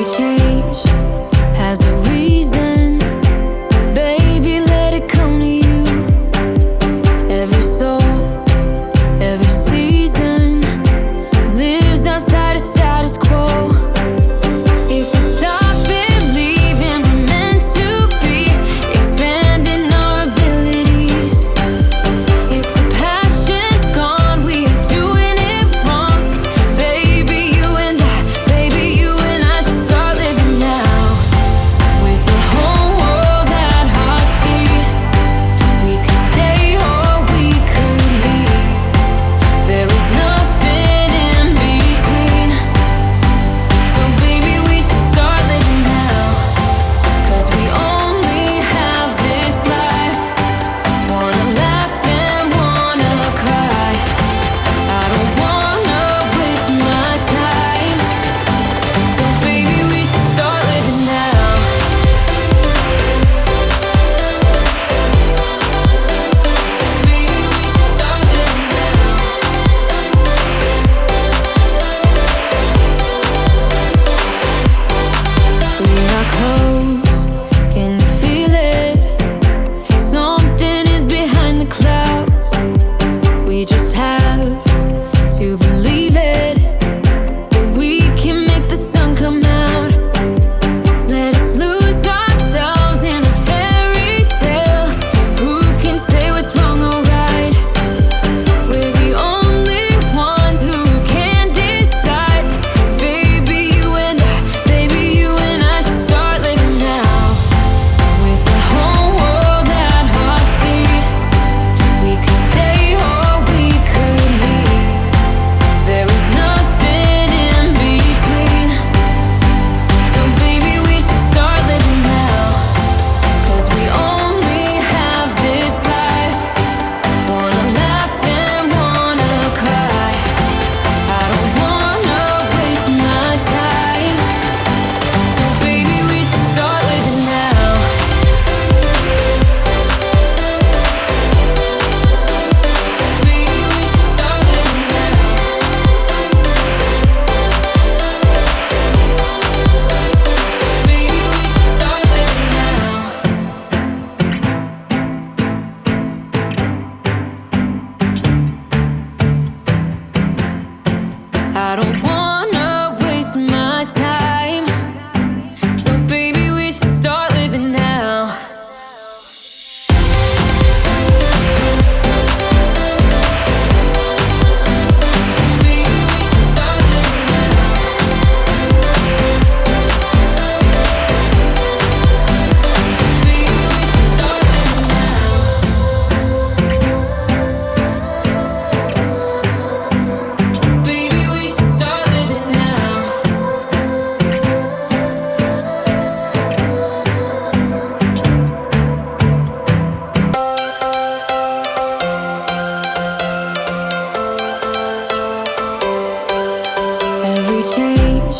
change has a reason. Baby, let it come to you. Every soul, every season lives outside of status quo. If we stop believing we're meant to be, expanding our abilities. If the passion's gone, we are doing it wrong. Baby, you and I should start living now. With the whole world at our feet, we could stay or we could leave. There is nothing in between. So baby, we should start living now. 'Cause we only have this life. Wanna laugh and wanna cry. I don't wanna waste my time. So baby, we should start living now. Baby, we should start living now. We are close, can you feel it? Something is behind the clouds. We just have to believe it, that we can make the sun come out. Let us lose ourselves in a fairy tale. Who can say what's wrong or right? We're the only ones who can decide. Baby, you and I should start living now. With the whole world at our feet, we could stay or we could leave. There is nothing in between. So baby, we should start living now. 'Cause we only have this life. Wanna laugh and wanna cry. I don't wanna waste my time. So baby, we should start living now. Baby, we should start living now. Baby, we should start living now. I don't wanna waste my time. So baby, we should start living now. Baby, we should start living now. Baby, we should start living now. Baby, we should start living now. Every change